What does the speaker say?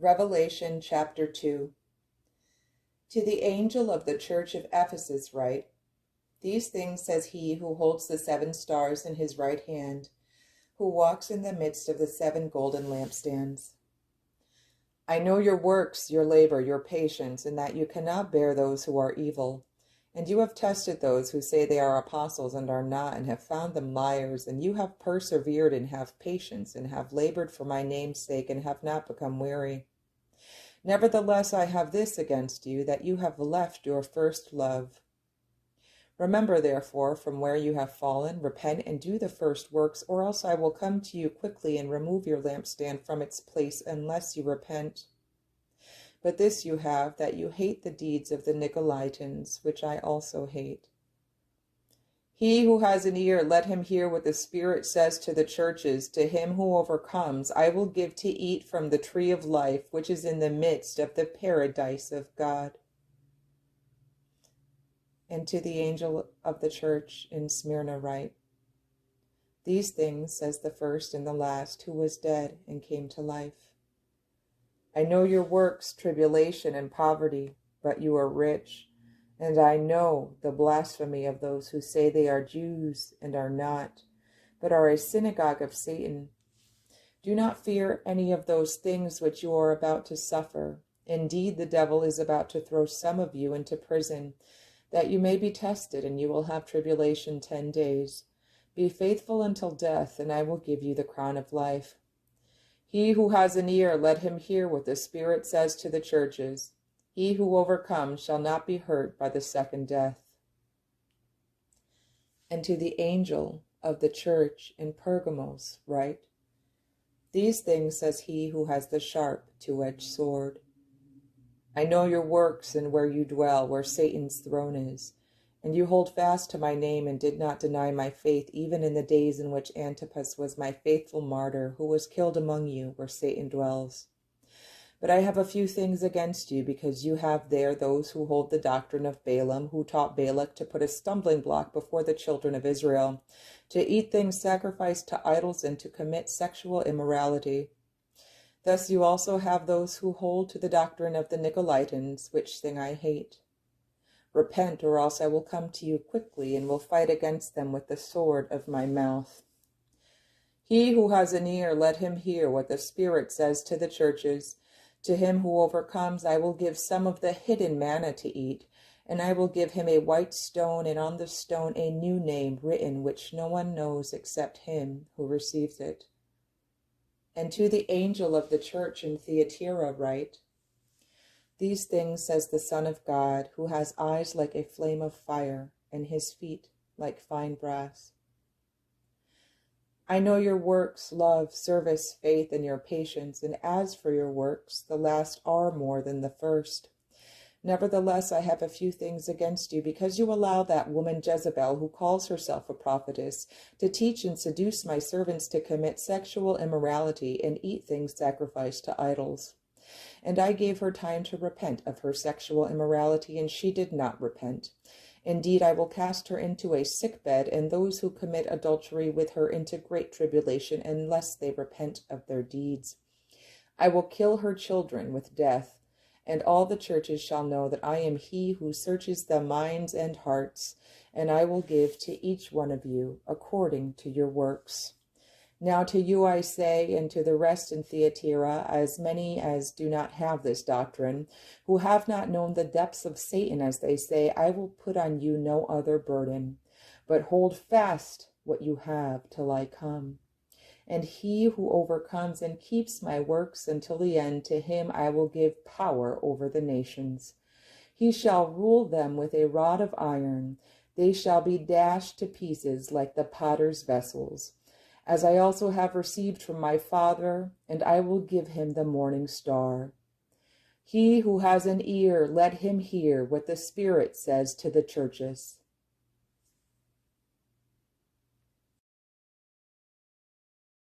Revelation chapter 2. To the angel of the church of Ephesus write, These things says he who holds the 7 stars in his right hand, who walks in the midst of the 7 golden lampstands. I know your works, your labor, your patience, and that you cannot bear those who are evil. And you have tested those who say they are apostles and are not, and have found them liars. And you have persevered and have patience, and have labored for my name's sake, and have not become weary. Nevertheless, I have this against you, that you have left your first love. Remember, therefore, from where you have fallen, repent and do the first works, or else I will come to you quickly and remove your lampstand from its place, unless you repent. But this you have, that you hate the deeds of the Nicolaitans, which I also hate. He who has an ear, let him hear what the Spirit says to the churches. To him who overcomes, I will give to eat from the tree of life, which is in the midst of the paradise of God. And to the angel of the church in Smyrna write, These things says the first and the last, who was dead and came to life. I know your works, tribulation and poverty, but you are rich. And I know the blasphemy of those who say they are Jews and are not, but are a synagogue of Satan. Do not fear any of those things which you are about to suffer. Indeed, the devil is about to throw some of you into prison, that you may be tested, and you will have tribulation 10 days. Be faithful until death, and I will give you the crown of life. He who has an ear, let him hear what the Spirit says to the churches. He who overcomes shall not be hurt by the second death. And to the angel of the church in Pergamos write, These things says he who has the sharp, 2-edged sword. I know your works and where you dwell, where Satan's throne is. And you hold fast to my name and did not deny my faith, even in the days in which Antipas was my faithful martyr, who was killed among you, where Satan dwells. But I have a few things against you, because you have there those who hold the doctrine of Balaam, who taught Balak to put a stumbling block before the children of Israel, to eat things sacrificed to idols and to commit sexual immorality. Thus you also have those who hold to the doctrine of the Nicolaitans, which thing I hate. Repent, or else I will come to you quickly, and will fight against them with the sword of my mouth. He who has an ear, let him hear what the Spirit says to the churches. To him who overcomes, I will give some of the hidden manna to eat, and I will give him a white stone, and on the stone a new name written, which no one knows except him who receives it. And to the angel of the church in Thyatira write, These things says the Son of God, who has eyes like a flame of fire, and his feet like fine brass. I know your works, love, service, faith, and your patience, and as for your works, the last are more than the first. Nevertheless, I have a few things against you, because you allow that woman Jezebel, who calls herself a prophetess, to teach and seduce my servants to commit sexual immorality and eat things sacrificed to idols. And I gave her time to repent of her sexual immorality, and she did not repent. Indeed, I will cast her into a sickbed, and those who commit adultery with her into great tribulation, unless they repent of their deeds. I will kill her children with death, and all the churches shall know that I am he who searches the minds and hearts, and I will give to each one of you according to your works. Now to you I say, and to the rest in Thyatira, as many as do not have this doctrine, who have not known the depths of Satan, as they say, I will put on you no other burden, but hold fast what you have till I come. And he who overcomes and keeps my works until the end, to him I will give power over the nations. He shall rule them with a rod of iron. They shall be dashed to pieces like the potter's vessels. As I also have received from my Father, and I will give him the morning star. He who has an ear, let him hear what the Spirit says to the churches.